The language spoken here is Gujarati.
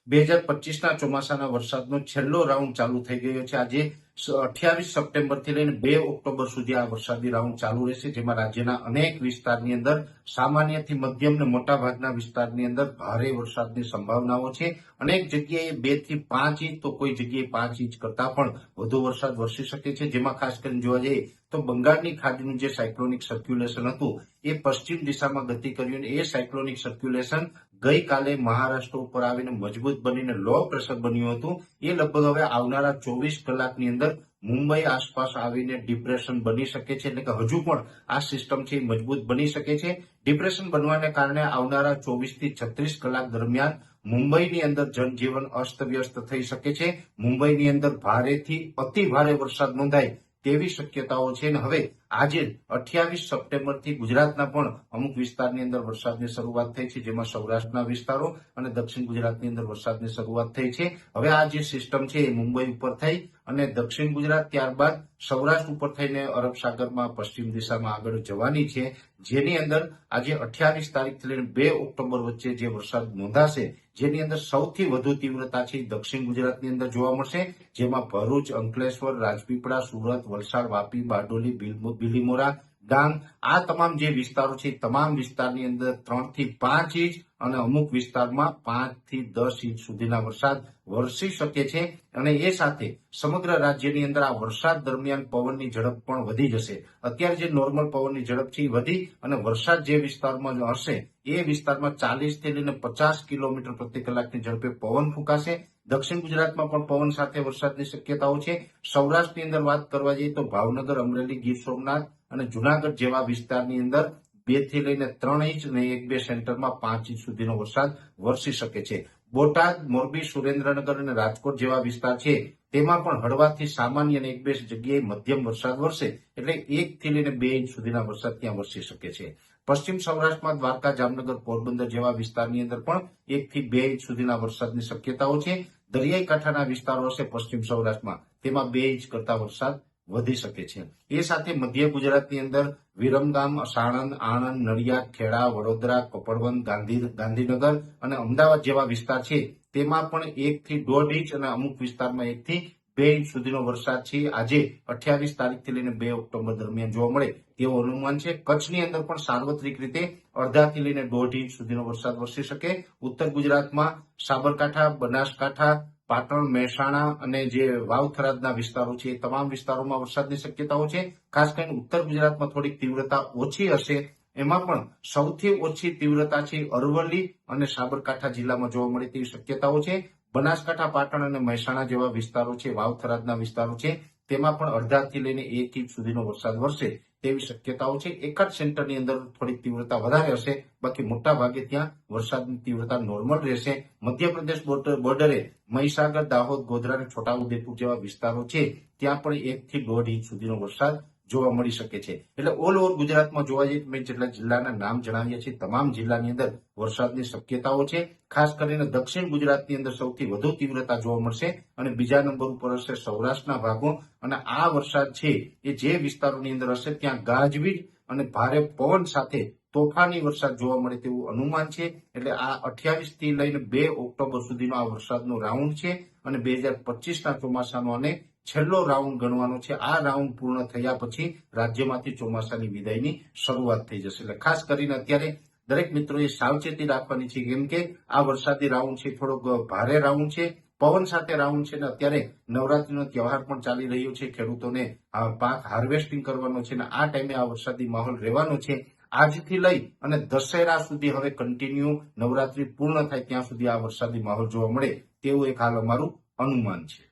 2025ના ચોમાસાના વરસાદનો છેલ્લો રાઉન્ડ ચાલુ થઈ ગયો છે। આજે 28 સપ્ટેમ્બરથી લઈને 2 ઓક્ટોબર સુધી આ વરસાદી રાઉન્ડ ચાલુ રહેશે, જેમાં રાજ્યના અનેક વિસ્તારની અંદર સામાન્યથી મધ્યમ અને મોટા ભાગના વિસ્તારની અંદર ભારે વરસાદની સંભાવનાઓ છે। અનેક જગ્યાએ 2 થી 5 ઇંચ તો કોઈ જગ્યાએ 5 ઇંચ કરતા પણ વધુ વરસાદ વરસી શકે છે, જેમાં ખાસ કરીને જોવા જઈએ તો બંગાળની ખાડીનું જે સાયક્લોનિક સર્ક્યુલેશન હતું એ પશ્ચિમ દિશામાં ગતિ કર્યું અને એ સાયક્લોનિક સર્ક્યુલેશન ગઈકાલે મહારાષ્ટ્ર ઉપર આવીને મજબૂત બનીને લો પ્રેશર બન્યું હતું। એ લગભગ હવે આવનારા 24 કલાકની અંદર મુંબઈ આસપાસ આવીને ડિપ્રેશન બની શકે છે, એટલે કે હજુ પણ આ સિસ્ટમ છે મજબૂત બની શકે છે। ડિપ્રેશન બનવાને કારણે આવનારા 24 થી 36 કલાક દરમિયાન મુંબઈની અંદર જનજીવન અસ્તવ્યસ્ત થઈ શકે છે। મુંબઈની અંદર ભારેથી અતિ ભારે વરસાદ નોંધાય તેવી શક્યતાઓ છે અને હવે આજે 28 સપ્ટેમ્બરથી ગુજરાતના પણ અમુક વિસ્તારની અંદર વરસાદની શરૂઆત થઈ છે, જેમાં સૌરાષ્ટ્રના વિસ્તારો અને દક્ષિણ ગુજરાતની અંદર વરસાદની શરૂઆત થઈ છે। હવે આ જે સિસ્ટમ છે એ મુંબઈ ઉપર થઈ અને દક્ષિણ ગુજરાત ત્યારબાદ સૌરાષ્ટ્ર ઉપર થઈને અરબ સાગરમાં પશ્ચિમ દિશામાં આગળ જવાની છે, જેની અંદર આજે 28 તારીખથી લઈને 2 ઓક્ટોબર વચ્ચે જે વરસાદ નોંધાશે, જેની અંદર સૌથી વધુ તીવ્રતા છે દક્ષિણ ગુજરાતની અંદર જોવા મળશે, જેમાં ભરૂચ, અંકલેશ્વર, રાજપીપળા, સુરત, વલસાડ, વાપી, બારડોલી, બિલીમોરા, ડાંગ આ તમામ જે વિસ્તારો છે તમામ વિસ્તારની અંદર 3 થી 5 ઇંચ અને અમુક વિસ્તારમાં 5 થી 10 ઇંચ સુધીના વરસાદ વરસી શકે છે અને એ સાથે સમગ્ર રાજ્યની અંદર આ વરસાદ દરમિયાન પવનની ઝડપ પણ વધી જશે। અત્યારે જે નોર્મલ પવનની ઝડપ છે એ વધી અને વરસાદ જે વિસ્તારમાં હશે એ વિસ્તારમાં 40 થી લઈને 50 કિલોમીટર પ્રતિ કલાકની ઝડપે પવન ફૂંકાશે। દક્ષિણ ગુજરાતમાં પણ પવન સાથે વરસાદની શક્યતાઓ છે। સૌરાષ્ટ્રની અંદર વાત કરવા જઈએ તો ભાવનગર, અમરેલી, ગીર સોમનાથ અને જુનાગઢ જેવા વિસ્તારની અંદર 2 થી લઈને 3 ઇંચ અને 1-2 સેન્ટરમાં 5 ઇંચ સુધીનો વરસાદ વરસી શકે છે। બોટાદ, મોરબી, સુરેન્દ્રનગર અને રાજકોટ જેવા વિસ્તાર છે તેમાં પણ હળવાથી સામાન્ય અને 1-2 જગ્યાએ મધ્યમ વરસાદ વરસે, એટલે 1 થી લઈને 2 ઇંચ સુધીના વરસાદ ત્યાં વરસી શકે છે। પશ્ચિમ સૌરાષ્ટ્રમાં દ્વારકા, જામનગર, પોરબંદર જેવા વિસ્તારની અંદર પણ 1 થી 2 ઇંચ સુધીના વરસાદની શક્યતાઓ છે। દરિયાઈ કાંઠાના વિસ્તારો હશે પશ્ચિમ સૌરાષ્ટ્રમાં, તેમાં 2 ઇંચ કરતા વરસાદ વધી શકે છે। એ સાથે મધ્ય ગુજરાતની અંદર વિરમગામ, સાણંદ, આણંદ, નડિયાદ, ખેડા, વડોદરા, કપડવંત, ગાંધીનગર અને અમદાવાદ જેવા વિસ્તાર છે તેમાં પણ 1 થી 1.5 ઇંચ અને અમુક વિસ્તારમાં 1 થી 2 ઇંચ સુધીનો વરસાદ છે આજે 28 તારીખથી લઈને 2 ઓક્ટોબર દરમિયાન જોવા મળે તેવું અનુમાન છે। કચ્છની અંદર પણ સાર્વત્રિક રીતે અડધાથી લઈને 1.5 ઇંચ સુધીનો વરસાદ વરસી શકે। ઉત્તર ગુજરાતમાં સાબરકાંઠા, બનાસકાંઠા, પાટણ, મહેસાણા અને જે વાવ-થરાદના વિસ્તારો છે એ તમામ વિસ્તારોમાં વરસાદની શક્યતાઓ છે। ખાસ કરીને ઉત્તર ગુજરાતમાં થોડીક તીવ્રતા ઓછી હશે, એમાં પણ સૌથી ઓછી તીવ્રતા છે અરવલ્લી અને સાબરકાંઠા જિલ્લામાં જોવા મળે તેવી શક્યતાઓ છે। બનાસકાંઠા, પાટણ અને મહેસાણા જેવા વિસ્તારો છે, વાવ-થરાદના વિસ્તારો છે તેમાં પણ અડધાથી લઈને 1 ઇંચ સુધીનો વરસાદ વરસે તેવી શક્યતાઓ છે। એક જ સેન્ટરની અંદર થોડીક તીવ્રતા વધારે હશે, બાકી મોટા ભાગે ત્યાં વરસાદની તીવ્રતા નોર્મલ રહેશે। મધ્યપ્રદેશ બોર્ડરે મહીસાગર, દાહોદ, ગોધરા અને છોટાઉદેપુર જેવા વિસ્તારો છે ત્યાં પણ 1 થી 1.5 ઇંચ સુધીનો વરસાદ જોવા મળી શકે છે। એટલે ઓલ ઓવર ગુજરાતમાં જોવા જઈએ મેં જેટલા જિલ્લાના નામ જણાવ્યા છે તમામ જિલ્લાની અંદર વરસાદની શક્યતાઓ છે। ખાસ કરીને દક્ષિણ ગુજરાતની અંદર સૌથી વધુ તીવ્રતા જોવા મળશે અને બીજા નંબર ઉપર હશે સૌરાષ્ટ્રના ભાગો અને આ વરસાદ છે એ જે વિસ્તારોની અંદર હશે ત્યાં ગાજવીજ અને ભારે પવન સાથે તોફાની વરસાદ જોવા મળે તેવું અનુમાન છે। એટલે આ 28 થી લઈને 2 ઓક્ટોબર સુધીનો આ વરસાદનો રાઉન્ડ છે અને 2025ના ચોમાસાનો અને છેલ્લો રાઉન્ડ ગણવાનો છે। આ રાઉન્ડ પૂર્ણ થયા પછી રાજ્યમાંથી ચોમાસાની વિદાયની શરૂઆત થઈ જશે। એટલે ખાસ કરીને અત્યારે દરેક મિત્રોએ સાવચેતી રાખવાની છે, કેમ કે આ વરસાદી રાઉન્ડ છે થોડોક ભારે રાઉન્ડ છે, પવન સાથે રાઉન્ડ છે ને અત્યારે નવરાત્રીનો તહેવાર પણ ચાલી રહ્યો છે, ખેડૂતોને પાક હાર્વેસ્ટિંગ કરવાનો છે અને આ ટાઈમે આ વરસાદી માહોલ રહેવાનો છે। આજથી લઈ અને દશેરા સુધી હવે કન્ટિન્યુ નવરાત્રી પૂર્ણ થાય ત્યાં સુધી આ વરસાદી માહોલ જોવા મળે તેવું એક હાલ અમારું અનુમાન છે।